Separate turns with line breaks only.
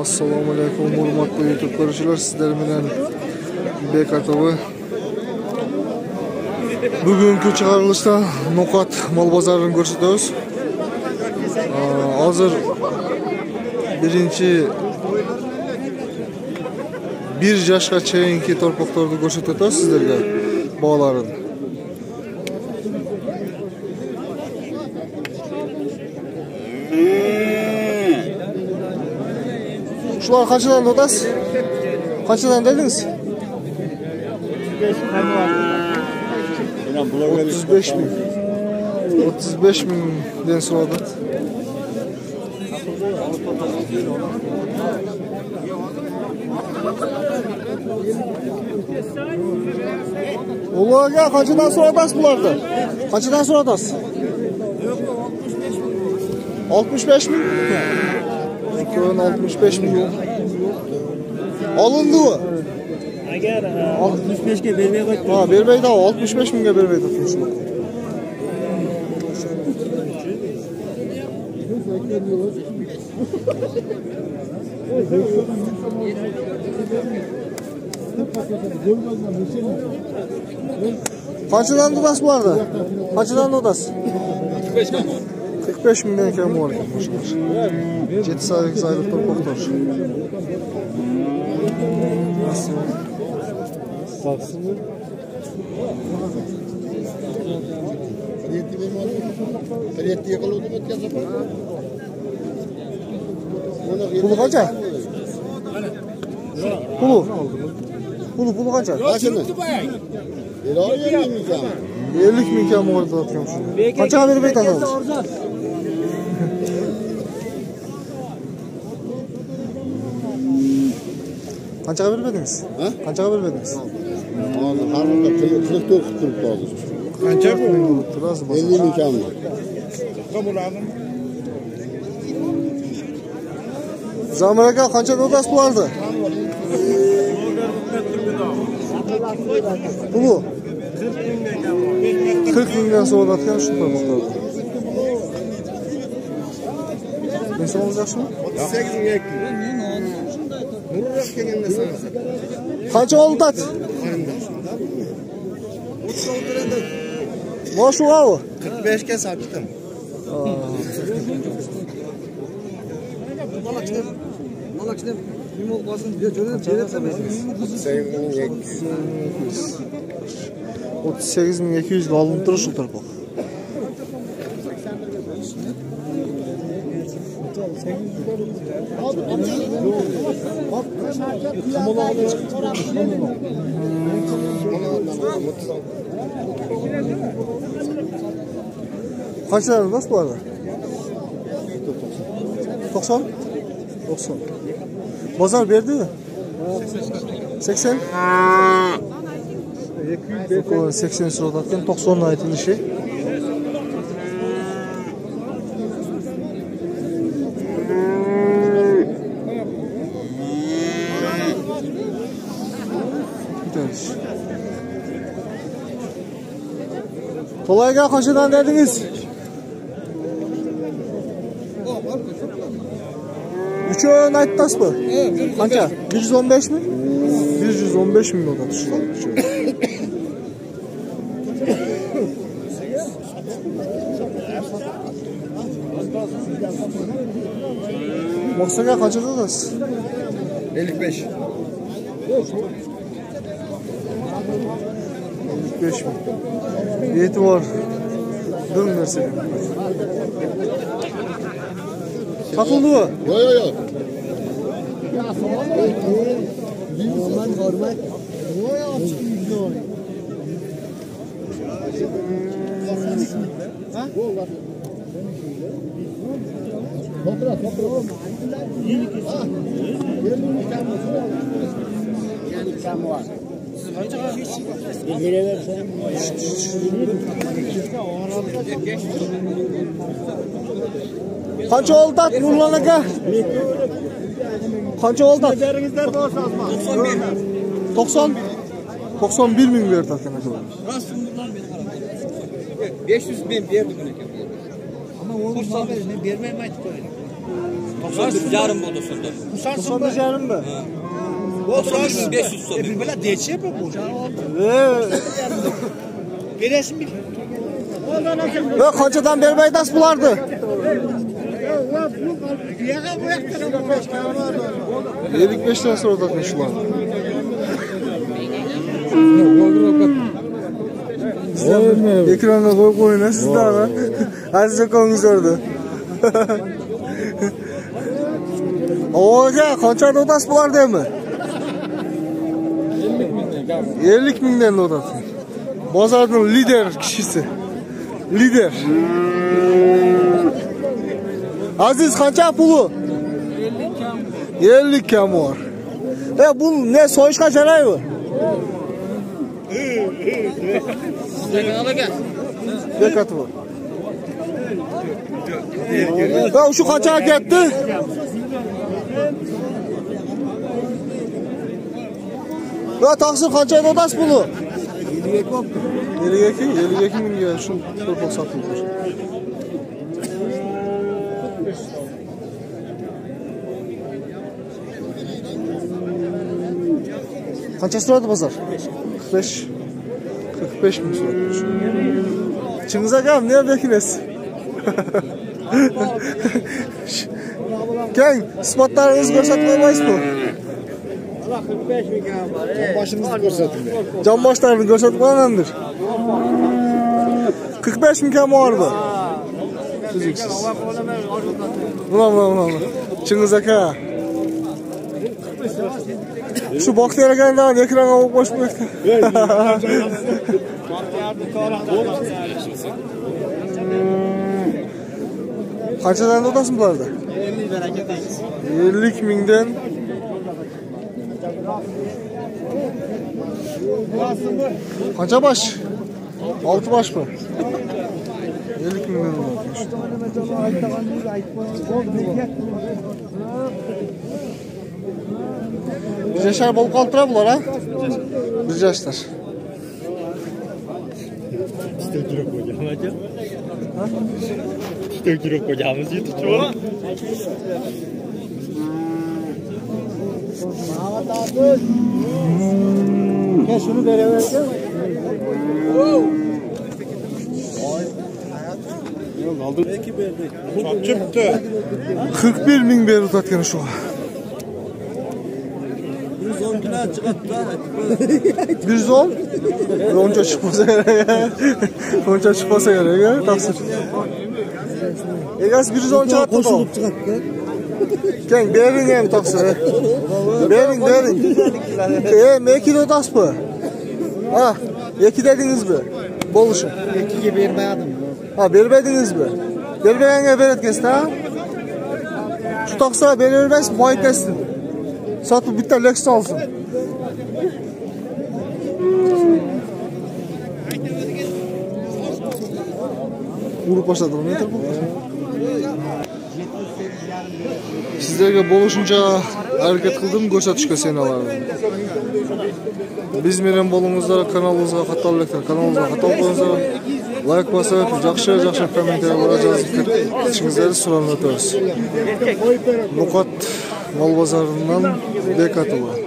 Assalomu alaykum hurmatli YouTube ko'ruvchilar, sizlar bilan BKTV. Bugungi chiqarilishda No'qat mol bozorini ko'rsatamiz. Hozir birinchi 1 yoshga cheyinki torpaqlarni ko'rsatamiz sizlarga bog'larini. Şular kaçıdan odas? Kaçıdan dediniz? 35 bin. 35 binden sonra. Ola gel, kaçıdan sonra odas bulardı? Kaçıdan sonra odas? 65 bin. Köyün 65 milyon. Alındı mı?
Eğer 65'e vermeye koyduk.
Ha, vermeyi de 65 binge vermeyi de tutmuşlar. Kaçıdan odas bu arada? Kaçıdan odas? 45 milyon kem var arkadaşlar. 7 sayılık aylık torpaklar.
Baksınlar.
Pulu kaça? Pulu kaça?
Kaçını?
50 bin kem orada atıyormuş. Kaça vermeyi tanıdınız? Kaça vermediniz?
Ha?
Kaça vermediniz?
Ağzı harmında 44 tutturuptu ağzı.
Kaça bu?
50 bin kem var.
Zameraka kaça odas bulardı? Pulu? 40 binden sonra atıyor şu torpaklarda. Ne son olacak şimdi?
38 bin ekli.
Kaça oldu at? Boş var mı?
45'e sattım.
Malakçı'da bir mol basın diye çözüp çeyretlemezsiniz.
38.200 alınıp durur şu torpak. Kaç lira var bu arada? 90? 90. Bazar verdi mi? 80? 80 sıradan 90'la aytilişi. Kolayga kaçıdan dediniz? 3'ün ayttas mı? Kança? 115 mi? 115 milyon da düşüyor. Maksaga kaçırdı da?
55.
55 mi? Niyeti var. Durun versene. Satıldı mı?
Yok.
Normal.
Kaç oldu at Nurlan'a? Kaç oldu at? 91 bin verdi hakkında.
500 bin verdi bunu. Ama onu vermeye mi aytıp koyalım?
90,5 bo'ldi sonda.
90,5 mı?
93,500 so'm.
Bir böyle değişiyor mu bu? Veresin bir.
Ve kançadan berbaydası bulardı. 55 lira sonra da şular. Ekrana koyun siz de ama. Aziz konunuz orada. Oğuz'a kançada odası bular değil mi? 50 minden odası. Bozardın lider kişisi. Lider. Aziz kança pulu? 50 kam var. Bu ne soyuşka canay mı? Bekatı var. Şu kança gitti? Taksir kançaydı odası pulu? 52 min gel şu torpaq satılır. Kaça sırada pazar? 45 min sırada. Çınıza gel, ne bekles? Gel, spotlarınızı göstermeyiz mi?
Başınızı gösterdim.
Can başlarını gösterdik olanandır. 45 bin kam vardı. Süzüksüz. Ulan. Çınıza ka. Şu bakteri geldi ekrana bak boş bıraktı. Kaçadan odasın bu arada? 50 minden. Kaça baş? 6 baş mı? 50 minden olmuş. Bir yaşar balık altıra bular ha? Bir yaşlar.
Döktürüp koyacağımız yetişiyor.
Gel şunu beraber gel.
Çok çıktı.
41 min beri tutatken şu.
110 kilo çıkarttı.
110? Onca çıkmasa gerek. Onca çıkmasa gerek. Taksir. Egas 110 çıkarttı da.
Koşulup çıkarttı.
Gel berin hem taksir. Berin. Meki de tas mı? Ha, yeki dediniz mi? Boluşun.
Ekiye vermeyedim.
Ha, vermediniz mi? Vermeyene veret kesin ha? Şu taksa verilmez, muayet kesin. Satıp bir tane Lexus alsın. Vurup başladım. Nedir bu? Sizlerge boluşunca hareket kıldım, görsatışka seni alalım. Biz menen bolumuzda kanalımıza katallıklar, kanalımıza katal koyunuzlar. Like basıp, жақшы комментарий жазып ішіңіздерді сұранып өтеміз. Мұқат мал базарынан Бекатова.